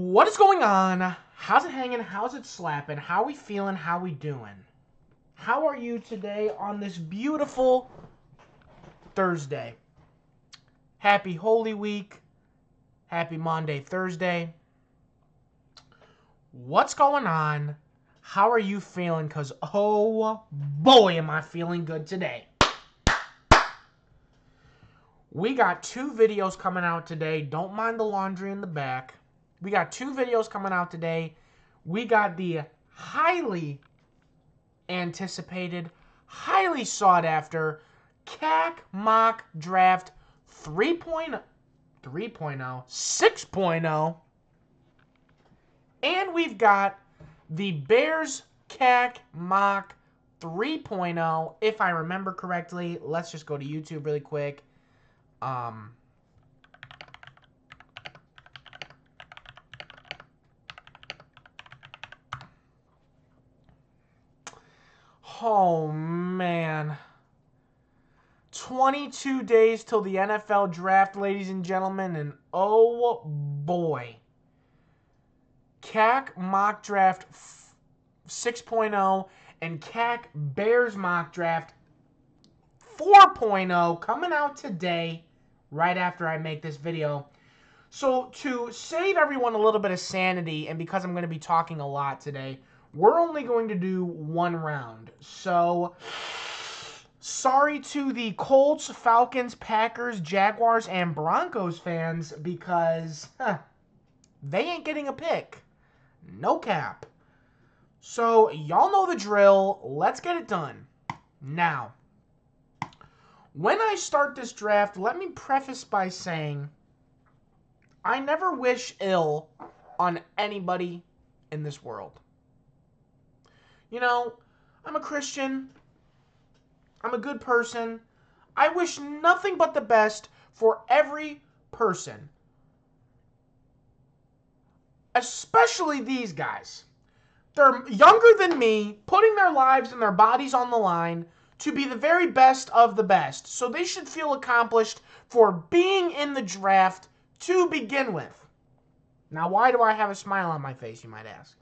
What is going on? How's it hanging? How's it slapping? How we feeling? How we doing? How are you today on this beautiful Thursday? Happy Holy Week. Happy Monday, Thursday. What's going on? How are you feeling? Because, oh boy, am I feeling good today. We got 2 videos coming out today. Don't mind the laundry in the back. We got 2 videos coming out today. We got the highly anticipated, highly sought after CAC mock draft 3.0, 6.0. And we've got the Bears CAC mock 3.0, if I remember correctly. Let's just go to YouTube really quick. Oh, man. 22 days till the NFL draft, ladies and gentlemen, and oh, boy. CAC mock draft 6.0 and CAC Bears mock draft 4.0 coming out today, right after I make this video. So to save everyone a little bit of sanity, and because I'm going to be talking a lot today, we're only going to do 1 round. So, sorry to the Colts, Falcons, Packers, Jaguars, and Broncos fans, because they ain't getting a pick. No cap. So, y'all know the drill. Let's get it done. Now, when I start this draft, let me preface by saying I never wish ill on anybody in this world. You know, I'm a Christian. I'm a good person. I wish nothing but the best for every person. Especially these guys. They're younger than me, putting their lives and their bodies on the line to be the very best of the best. So they should feel accomplished for being in the draft to begin with. Now, why do I have a smile on my face, you might ask?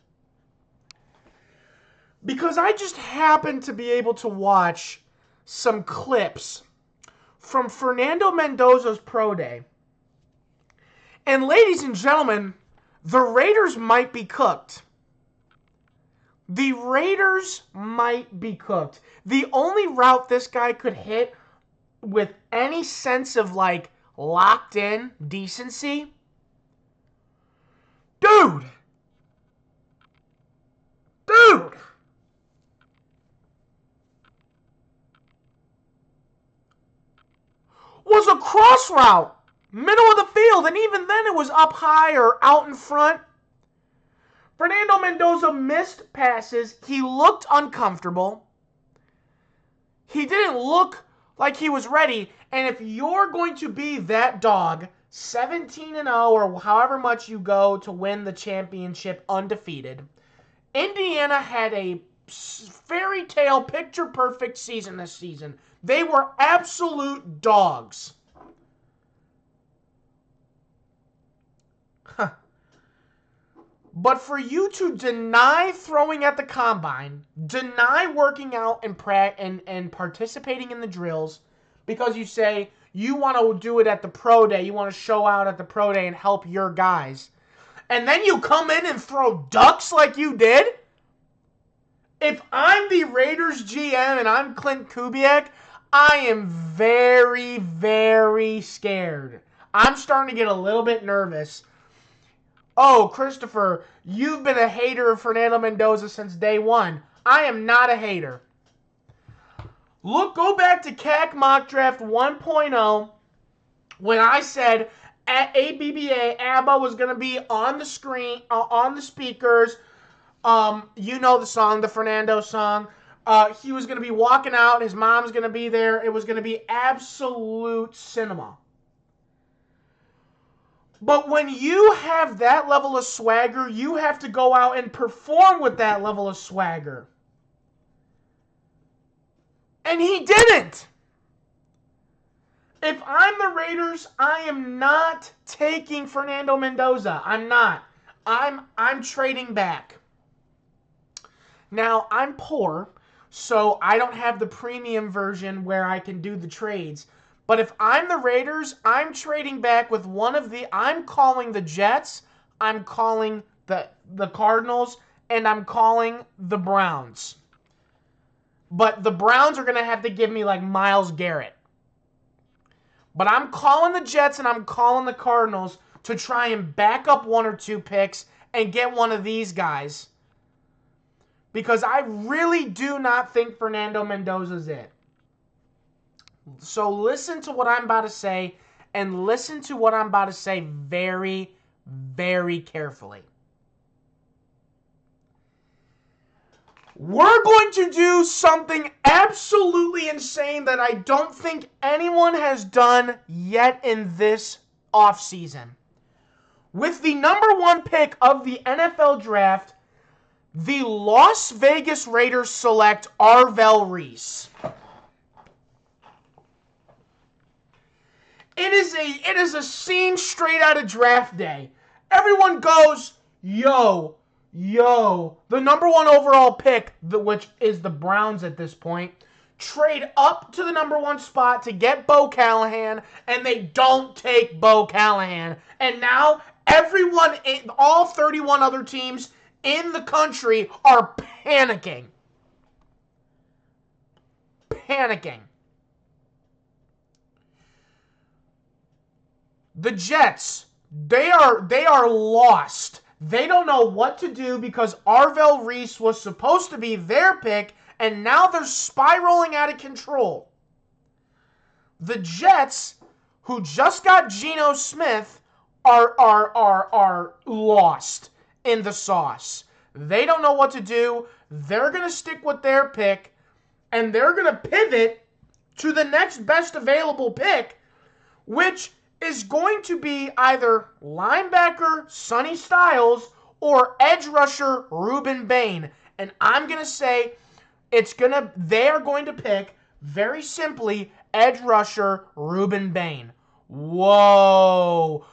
Because I just happened to be able to watch some clips from Fernando Mendoza's pro day. And ladies and gentlemen, the Raiders might be cooked. The Raiders might be cooked. The only route this guy could hit with any sense of, like, locked in decency. Dude! Was a cross route. Middle of the field. And even then it was up high or out in front. Fernando Mendoza missed passes. He looked uncomfortable. He didn't look like he was ready. And if you're going to be that dog, 17-0 or however much you go to win the championship undefeated, Indiana had a fairy tale picture perfect season this season. They were absolute dogs. But for you to deny throwing at the combine, deny working out and participating in the drills because you say you want to do it at the pro day, you want to show out at the pro day and help your guys, and then you come in and throw ducks like you did? If I'm the Raiders GM and I'm Clint Kubiak, I am very, very scared. I'm starting to get a little bit nervous. Oh, Christopher, you've been a hater of Fernando Mendoza since day one. I am not a hater. Go back to CAC Mock Draft 1.0 when I said at ABBA was going to be on the screen, on the speakers. You know the song, the Fernando song. He was going to be walking out. His mom's going to be there. It was going to be absolute cinema. But when you have that level of swagger, you have to go out and perform with that level of swagger. And he didn't. If I'm the Raiders, I am not taking Fernando Mendoza. I'm not. I'm trading back. Now, I'm poor, so I don't have the premium version where I can do the trades. But if I'm the Raiders, I'm trading back with I'm calling the Jets, I'm calling the Cardinals, and I'm calling the Browns. But the Browns are going to have to give me like Myles Garrett. But I'm calling the Jets and I'm calling the Cardinals to try and back up 1 or 2 picks and get one of these guys. Because I really do not think Fernando Mendoza's it. So listen to what I'm about to say, and listen to what I'm about to say very, very carefully. We're going to do something absolutely insane that I don't think anyone has done yet in this offseason. With the number 1 pick of the NFL draft, the Las Vegas Raiders select Arvell Reese. It is a scene straight out of draft day. Everyone goes, yo, the number 1 overall pick, which is the Browns at this point, trade up to the number 1 spot to get Bo Callahan, and they don't take Bo Callahan. And now everyone, all 31 other teams in the country are panicking. The Jets, they are lost. They don't know what to do because Arvell Reese was supposed to be their pick, and now they're spiraling out of control. The Jets, who just got Geno Smith, are lost in the sauce. They don't know what to do. They're going to stick with their pick, and they're going to pivot to the next best available pick, which is going to be either linebacker Sonny Styles or edge rusher Ruben Bain. And I'm going to say they are going to pick, very simply, edge rusher Ruben Bain. Whoa.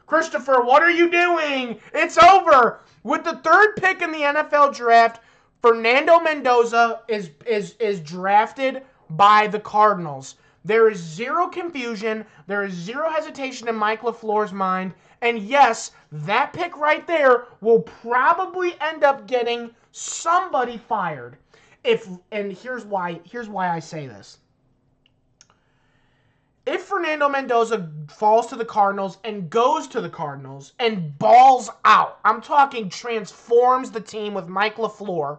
Christopher, what are you doing? It's over. With the 3rd pick in the NFL draft, Fernando Mendoza is drafted by the Cardinals. There is zero confusion. There is zero hesitation in Mike LaFleur's mind. And yes, that pick right there will probably end up getting somebody fired. And here's why I say this. If Fernando Mendoza falls to the Cardinals and goes to the Cardinals and balls out, I'm talking transforms the team with Mike LaFleur,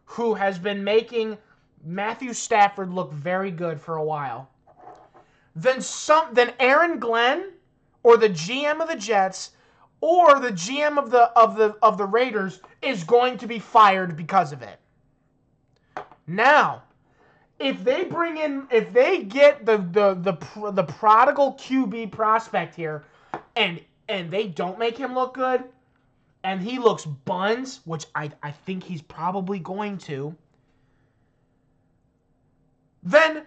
who has been making Matthew Stafford looked very good for a while. Then Aaron Glenn, or the GM of the Jets, or the GM of the Raiders is going to be fired because of it. Now, if they get the prodigal QB prospect here, and they don't make him look good, and he looks buns, which I think he's probably going to, then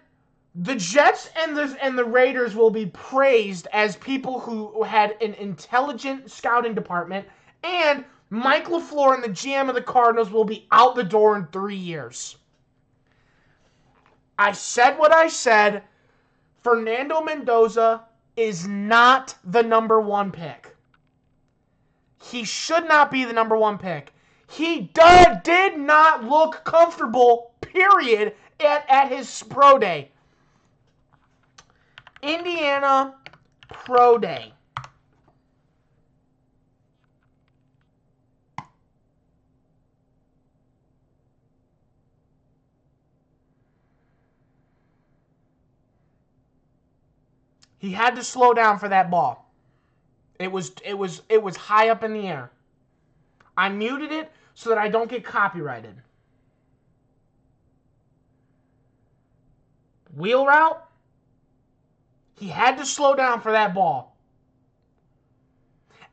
the Jets and the Raiders will be praised as people who had an intelligent scouting department, and Mike LaFleur and the GM of the Cardinals will be out the door in 3 years. I said what I said. Fernando Mendoza is not the number 1 pick. He should not be the number 1 pick. He did not look comfortable, period, at his pro day. Indiana pro day. He had to slow down for that ball. It was high up in the air. I muted it so that I don't get copyrighted. Wheel route. He had to slow down for that ball.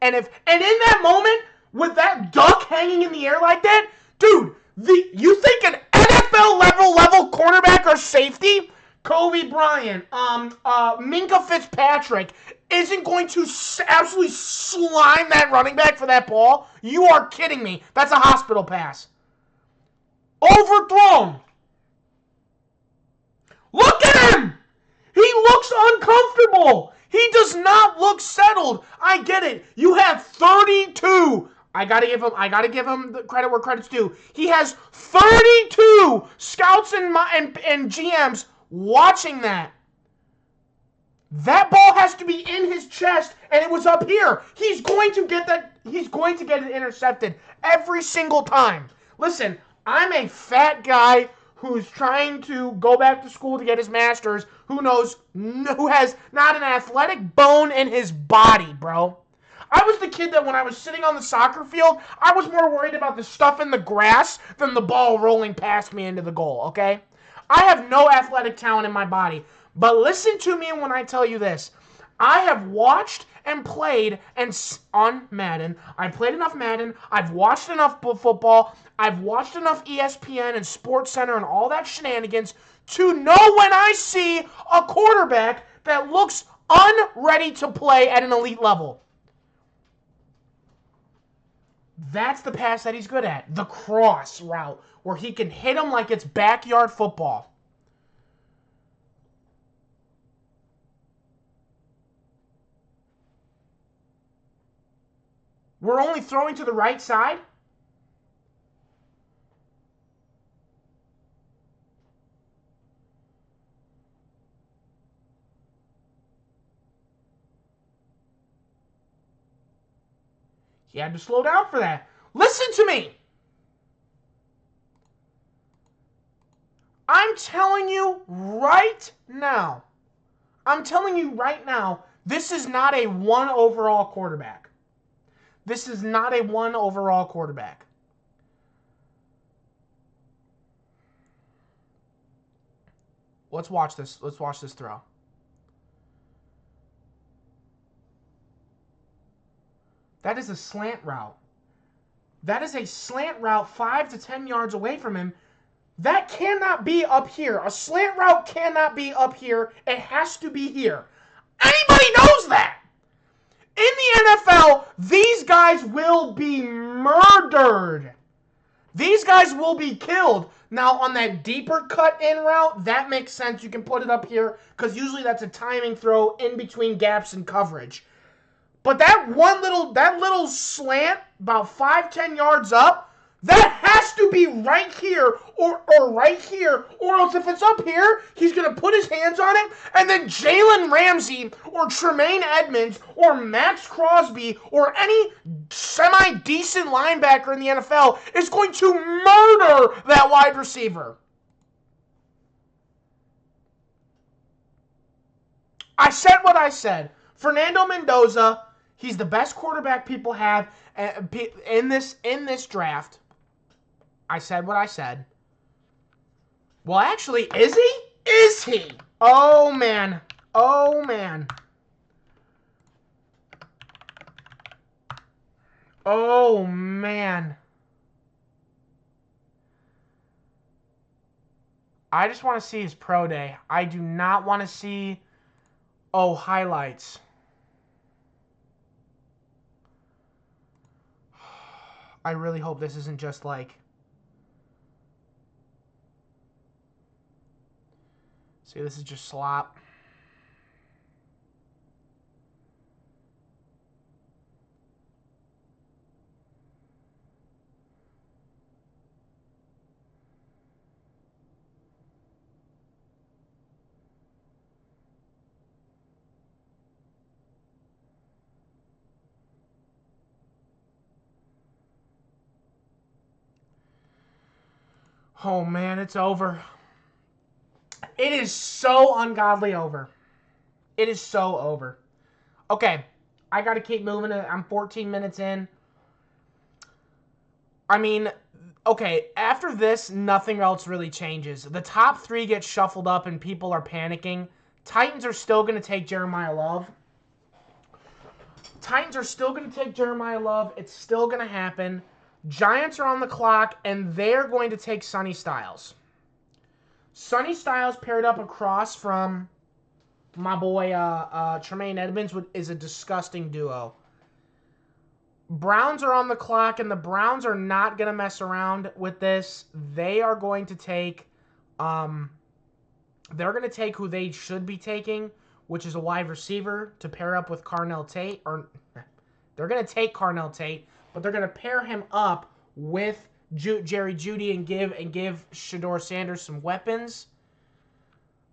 And in that moment, with that duck hanging in the air like that, dude, you think an NFL level cornerback or safety Kobe Bryant, Minka Fitzpatrick isn't going to absolutely slime that running back for that ball? You are kidding me. That's a hospital pass. Overthrown. Look at him! He looks uncomfortable. He does not look settled. I get it. You have 32. I gotta give him the credit where credit's due. He has 32 scouts and GMs watching that. That ball has to be in his chest, and it was up here. He's going to get that. He's going to get it intercepted every single time. Listen, I'm a fat guy who's trying to go back to school to get his master's, who has not an athletic bone in his body, bro. I was the kid that when I was sitting on the soccer field, I was more worried about the stuff in the grass than the ball rolling past me into the goal, okay? I have no athletic talent in my body, but listen to me when I tell you this. I have watched and played on Madden. I played enough Madden. I've watched enough football. I've watched enough ESPN and SportsCenter and all that shenanigans to know when I see a quarterback that looks unready to play at an elite level. That's the pass that he's good at. The cross route, where he can hit him like it's backyard football. We're only throwing to the right side? He had to slow down for that. Listen to me. I'm telling you right now. This is not a 1 overall quarterback. This is not a 1 overall quarterback. Let's watch this. Let's watch this throw. That is a slant route. That is a slant route 5 to 10 yards away from him. That cannot be up here. A slant route cannot be up here. It has to be here. Anybody knows that. In the NFL, these guys will be murdered. These guys will be killed. Now, on that deeper cut-in route, that makes sense. You can put it up here because usually that's a timing throw in between gaps in coverage. But that little slant, about 5-10 yards up, that has to be right here or right here. Or else if it's up here, he's going to put his hands on it, and then Jalen Ramsey or Tremaine Edmonds or Max Crosby or any semi-decent linebacker in the NFL is going to murder that wide receiver. I said what I said. Fernando Mendoza, he's the best quarterback people have in this draft. I said what I said. Well, actually, is he? Is he? Oh, man. Oh, man. Oh, man. I just want to see his pro day. I do not want to see... Oh, highlights. I really hope this isn't just like... See, this is just slop. Oh, man, it's over. It is so ungodly over. It is so over. Okay, I got to keep moving it. I'm 14 minutes in. I mean, okay, after this, nothing else really changes. The top 3 get shuffled up and people are panicking. Titans are still going to take Jeremiah Love. It's still going to happen. Giants are on the clock, and they're going to take Sonny Styles. Sonny Styles paired up across from my boy Tremaine Edmonds is a disgusting duo. Browns are on the clock, and the Browns are not going to mess around with this. They are going to take, they're going to take who they should be taking, which is a wide receiver to pair up with Carnell Tate. Or they're going to take Carnell Tate, but they're going to pair him up with Jerry Jeudy and give Shedeur Sanders some weapons.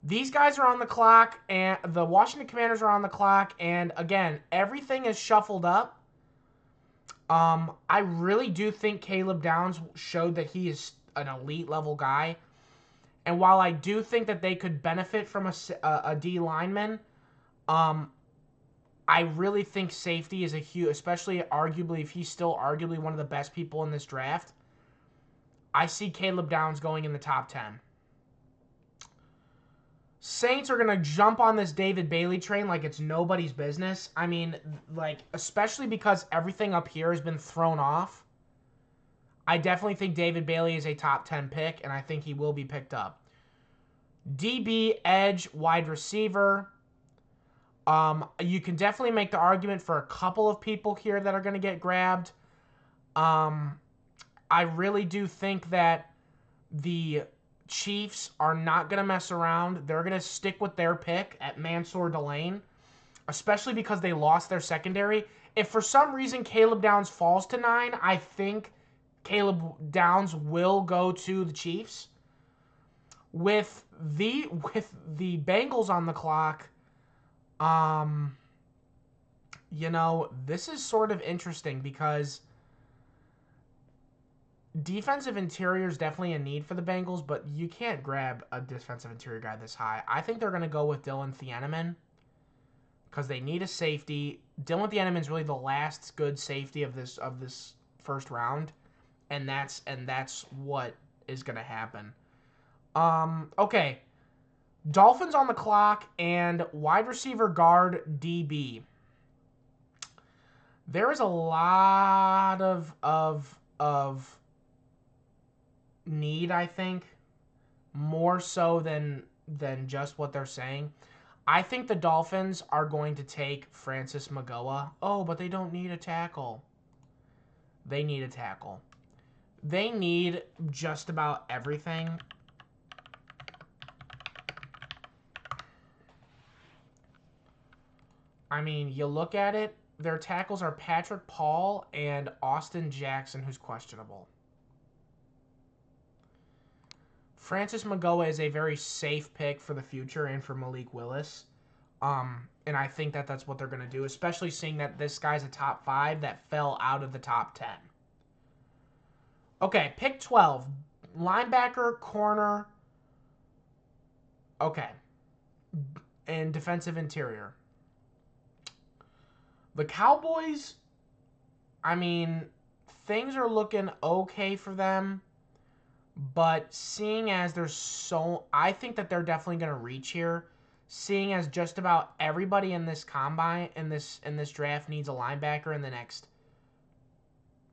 These guys are on the clock, and the Washington Commanders are on the clock, and again, everything is shuffled up. I really do think Caleb Downs showed that he is an elite level guy. And while I do think that they could benefit from a D lineman, I really think safety is a huge, especially arguably if he's still arguably one of the best people in this draft. I see Caleb Downs going in the top 10. Saints are going to jump on this David Bailey train like it's nobody's business. I mean, like, especially because everything up here has been thrown off. I definitely think David Bailey is a top 10 pick, and I think he will be picked up. DB, edge, wide receiver. You can definitely make the argument for a couple of people here that are going to get grabbed. I really do think that the Chiefs are not going to mess around. They're going to stick with their pick at Mansour Delane, especially because they lost their secondary. If for some reason Caleb Downs falls to 9, I think Caleb Downs will go to the Chiefs. With the Bengals on the clock, you know, this is sort of interesting because defensive interior is definitely a need for the Bengals, but you can't grab a defensive interior guy this high. I think they're going to go with Dylan Thieneman because they need a safety. Dylan Thieneman is really the last good safety of this first round, and that's what is going to happen. Okay. Dolphins on the clock and wide receiver guard DB. There is a lot of need, I think, more so than just what they're saying. I think the Dolphins are going to take Francis Magoa. Oh, but they don't need a tackle. They need a tackle. They need just about everything. I mean, you look at it, their tackles are Patrick Paul and Austin Jackson, who's questionable. Francis Magoa is a very safe pick for the future and for Malik Willis. And I think that that's what they're going to do, especially seeing that this guy's a top 5 that fell out of the top 10. Okay, pick 12. Linebacker, corner. Okay. And defensive interior. The Cowboys, I mean, things are looking okay for them. But seeing as there's so... I think that they're definitely going to reach here. Seeing as just about everybody in this combine, in this draft needs a linebacker in the next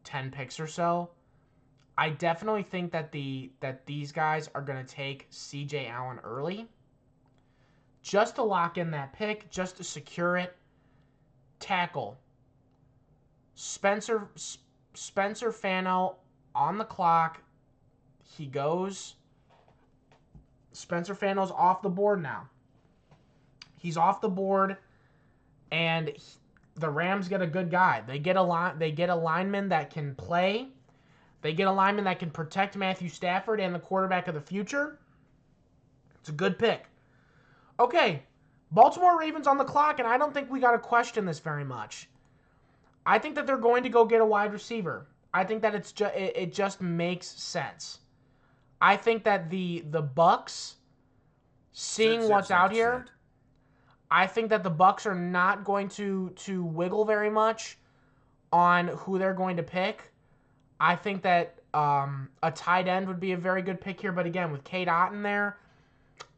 10 picks or so. I definitely think that these guys are going to take C.J. Allen early. Just to lock in that pick, just to secure it. Tackle. Spencer Fano on the clock. He goes. Spencer Fano's off the board now. He's off the board, and the Rams get a good guy. They get a lineman that can play. They get a lineman that can protect Matthew Stafford and the quarterback of the future. It's a good pick. Okay, Baltimore Ravens on the clock, and I don't think we got to question this very much. I think that they're going to go get a wide receiver. I think that it just makes sense. I think that the Bucs, seeing what's out here, I think that the Bucs are not going to wiggle very much on who they're going to pick. I think that a tight end would be a very good pick here, but again, with Cade Otton there,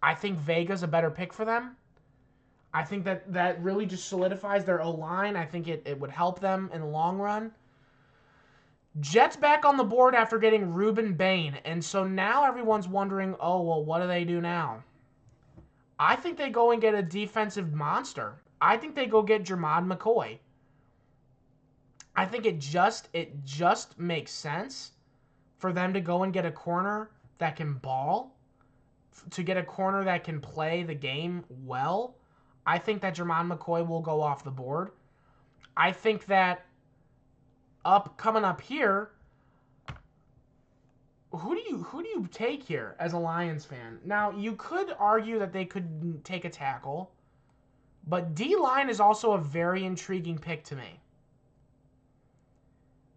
I think Vega's a better pick for them. I think that really just solidifies their O-line. I think it would help them in the long run. Jets back on the board after getting Ruben Bain. And so now everyone's wondering, oh, well, what do they do now? I think they go and get a defensive monster. I think they go get Jermod McCoy. I think it just makes sense for them to go and get a corner that can ball, to get a corner that can play the game well. I think that Jermod McCoy will go off the board. I think that coming up here, who do you take here as a Lions fan? Now, you could argue that they could take a tackle, but D-line is also a very intriguing pick to me.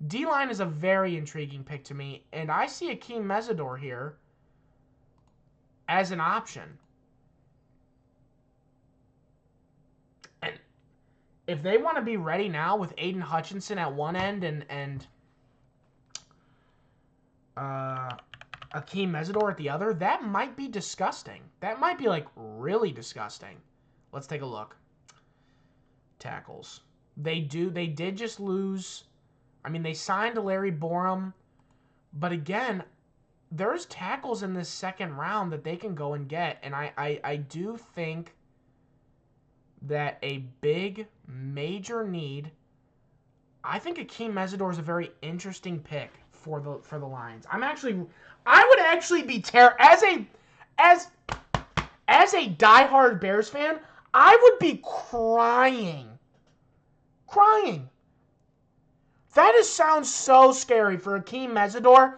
D-line is a very intriguing pick to me, and I see Akeem Mesidor here as an option. And if they want to be ready now with Aiden Hutchinson at one end and Akeem Mesidor at the other, that might be disgusting. That might be, like, really disgusting. Let's take a look. Tackles. They did just lose. I mean, they signed Larry Borum. But again, there's tackles in this second round that they can go and get. And I do think that a big, major need, I think Akeem Mesidor is a very interesting pick for the Lions. I would actually be as a diehard Bears fan, I would be crying. That sounds so scary for Akeem Mesidor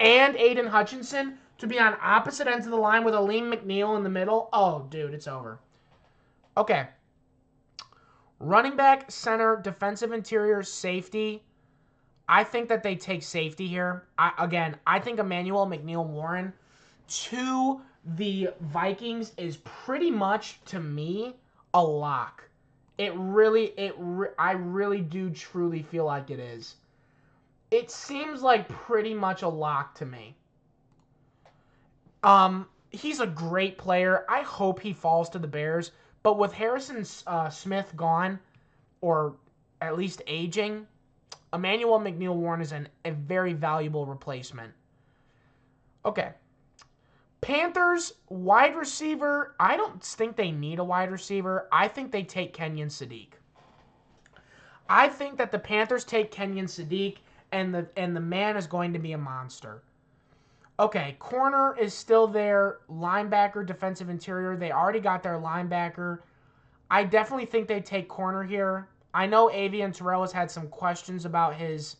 and Aiden Hutchinson to be on opposite ends of the line with Aleem McNeil in the middle. Oh, dude, it's over. Okay. Running back, center, defensive interior, safety. I think that they take safety here. I think Emmanuel McNeil-Warren to the Vikings is pretty much, to me, a lock. I really do truly feel like it is. It seems like pretty much a lock to me. He's a great player. I hope he falls to the Bears. But with Harrison Smith gone, or at least aging, Emmanuel McNeil-Warren is a very valuable replacement. Okay. Panthers, wide receiver. I don't think they need a wide receiver. I think they take Kenyon Sadiq. I think that the Panthers take Kenyon Sadiq, and the man is going to be a monster. Okay, corner is still there. Linebacker, defensive interior. They already got their linebacker. I definitely think they take corner here. I know Avian Terrell has had some questions about his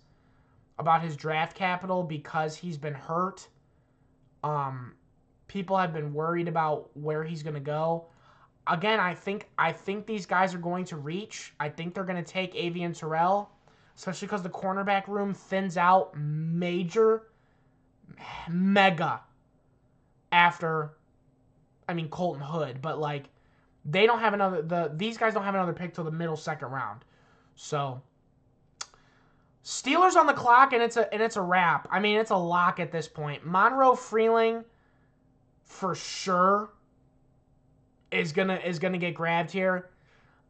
draft capital because he's been hurt. People have been worried about where he's going to go. Again, I think these guys are going to reach. I think they're going to take Avian Terrell, especially because the cornerback room thins out mega after, Colton Hood, but like they don't have these guys don't have another pick till the middle second round. So Steelers on the clock, and it's a wrap. It's a lock at this point. Monroe Freeling for sure is gonna get grabbed here.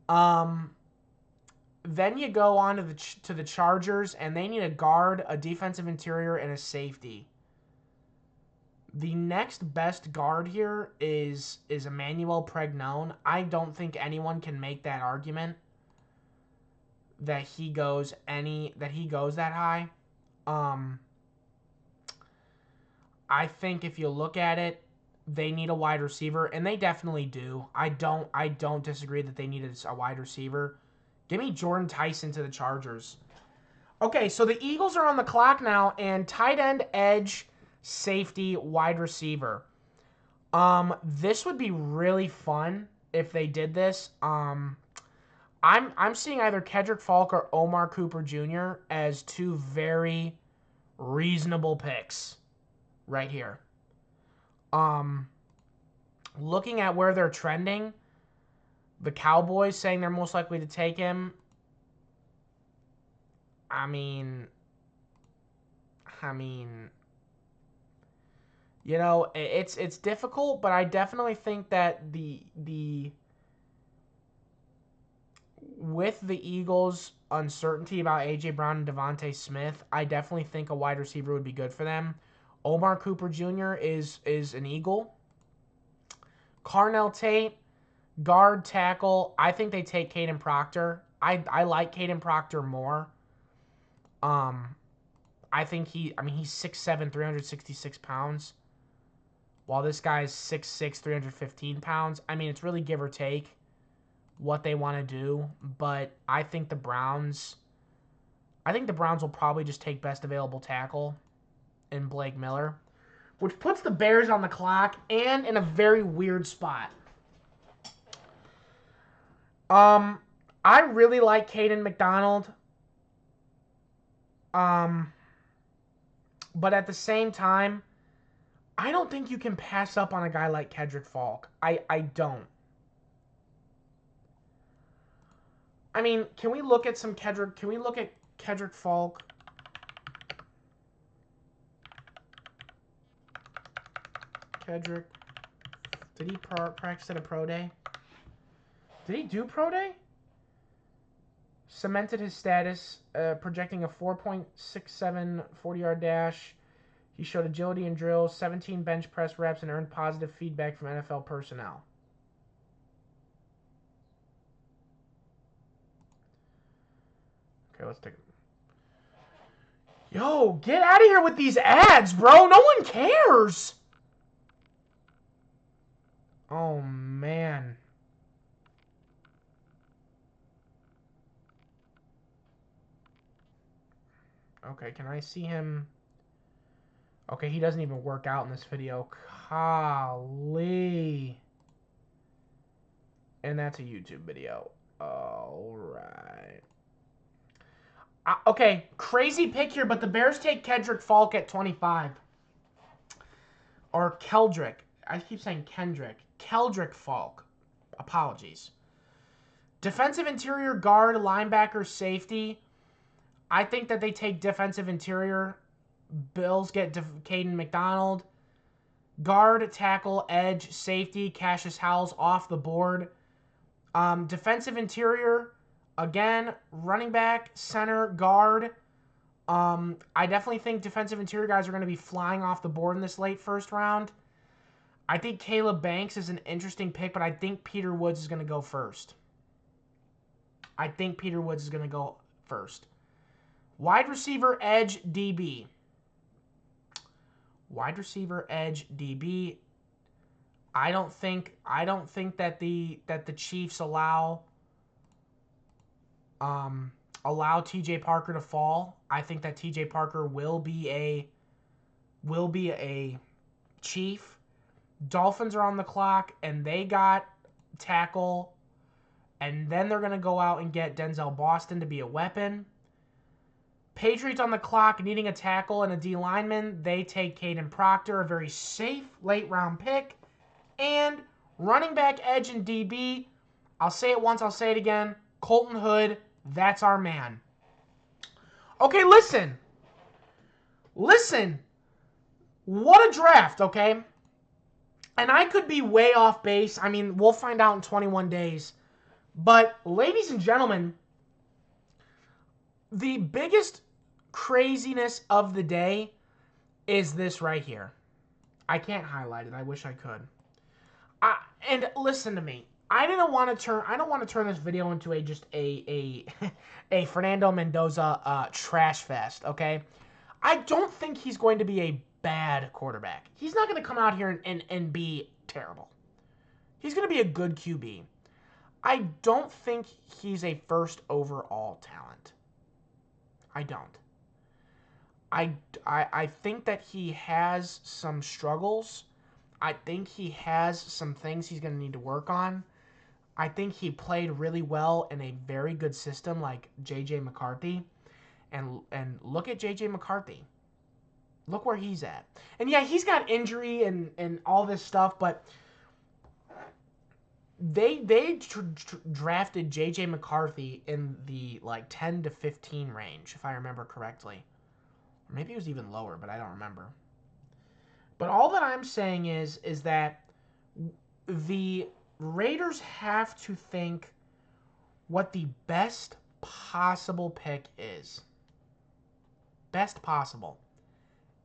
Then you go on to the Chargers, and they need a guard, a defensive interior, and a safety. The next best guard here is Emmanuel Pregnone. I don't think anyone can make that argument that he goes that high. I think if you look at it, they need a wide receiver, and they definitely do. I don't disagree that they need a wide receiver. Give me Jordan Tyson to the Chargers. Okay, so the Eagles are on the clock now, and tight end, edge, safety, wide receiver. This would be really fun if they did this. I'm seeing either Kedrick Falk or Omar Cooper Jr. as two very reasonable picks right here. Looking at where they're trending, the Cowboys saying they're most likely to take him. It's difficult, but I definitely think that with the Eagles' uncertainty about A.J. Brown and Devontae Smith, I definitely think a wide receiver would be good for them. Omar Cooper Jr. is an Eagle. Carnell Tate, guard, tackle. I think they take Caden Proctor. I like Caden Proctor more. I think he's 6'7", 366 pounds. While this guy's 6'6", 315 pounds. I mean, it's really give or take what they want to do. But I think the Browns will probably just take best available tackle in Blake Miller, which puts the Bears on the clock and in a very weird spot. I really like Caden McDonald. But at the same time, I don't think you can pass up on a guy like Kedrick Falk. I don't. I mean, can we look at Kedrick Falk? Kedrick, did he practice at a pro day? Did he do pro day? Cemented his status, projecting a 4.67 40-yard dash. He showed agility in drills, 17 bench press reps, and earned positive feedback from NFL personnel. Okay, let's take it. Yo, get out of here with these ads, bro. No one cares. Oh, man. Okay, can I see him? Okay, he doesn't even work out in this video. Golly. And that's a YouTube video. Alright. Okay, crazy pick here, but the Bears take Kedrick Falk at 25. Or Keldrick. I keep saying Kendrick. Keldrick Falk. Apologies. Defensive interior guard, linebacker, safety. I think that they take defensive interior. Bills get Caden McDonald. Guard, tackle, edge, safety, Cassius Howell's off the board. Defensive interior, again, running back, center, guard. I definitely think defensive interior guys are going to be flying off the board in this late first round. I think Caleb Banks is an interesting pick, but I think Peter Woods is going to go first. Wide receiver, edge, DB. Wide receiver, edge, DB. I don't think that the Chiefs allow TJ Parker to fall. I think that TJ Parker will be a Chief. Dolphins are on the clock and they got tackle, and then they're going to go out and get Denzel Boston to be a weapon. Patriots on the clock needing a tackle and a D lineman. They take Caden Proctor, a very safe late round pick. And running back, edge, and DB, I'll say it once, I'll say it again. Colton Hood, that's our man. Okay, listen. What a draft, okay? And I could be way off base. I mean, we'll find out in 21 days. But, ladies and gentlemen, the biggest craziness of the day is this right here. I can't highlight it. I wish I could. And listen to me. I don't want to turn this video into a Fernando Mendoza trash fest, okay? I don't think he's going to be a bad quarterback. He's not going to come out here and be terrible. He's going to be a good QB. I don't think he's a first overall talent. I don't. I think that he has some struggles. I think he has some things he's going to need to work on. I think he played really well in a very good system like J.J. McCarthy. And look at J.J. McCarthy. Look where he's at. And yeah, he's got injury and all this stuff, but they drafted J.J. McCarthy in the like 10 to 15 range, if I remember correctly. Or maybe it was even lower, but I don't remember. But all that I'm saying is that the Raiders have to think what the best possible pick is. Best possible.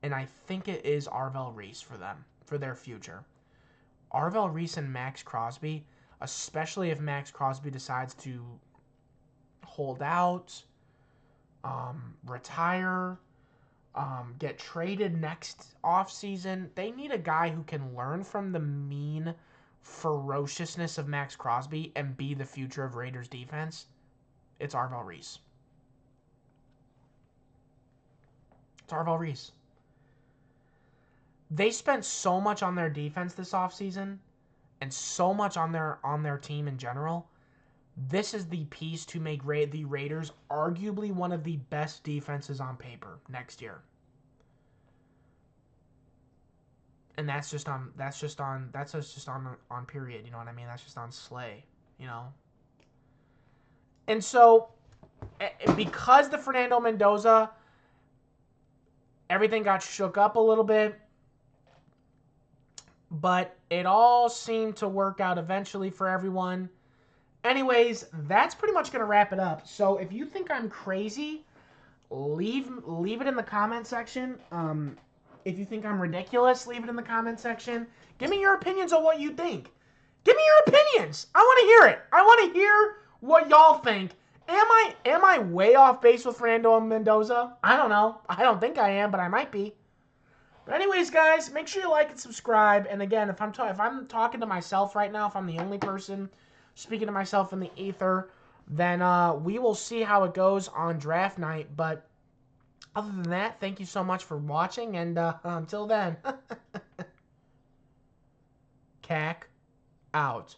And I think it is Arvell Reese for them, for their future. Arvell Reese and Max Crosby, especially if Max Crosby decides to hold out, retire, get traded next offseason. They need a guy who can learn from the mean ferociousness of Max Crosby and be the future of Raiders defense. It's Arvell Reese. It's Arvell Reese. They spent so much on their defense this offseason and so much on their team in general. This is the piece to make the Raiders arguably one of the best defenses on paper next year. And that's just on period, you know what I mean? That's just on Slay, you know. And so because the Fernando Mendoza, everything got shook up a little bit, but it all seemed to work out eventually for everyone. Anyways, that's pretty much going to wrap it up. So if you think I'm crazy, leave it in the comment section. If you think I'm ridiculous, leave it in the comment section. Give me your opinions on what you think. Give me your opinions. I want to hear it. I want to hear what y'all think. Am I way off base with Fernando Mendoza? I don't know. I don't think I am, but I might be. But anyways, guys, make sure you like and subscribe. And again, if I'm talking to myself right now, if I'm the only person speaking to myself in the ether, then we will see how it goes on draft night. But other than that, thank you so much for watching, and until then, CAC out.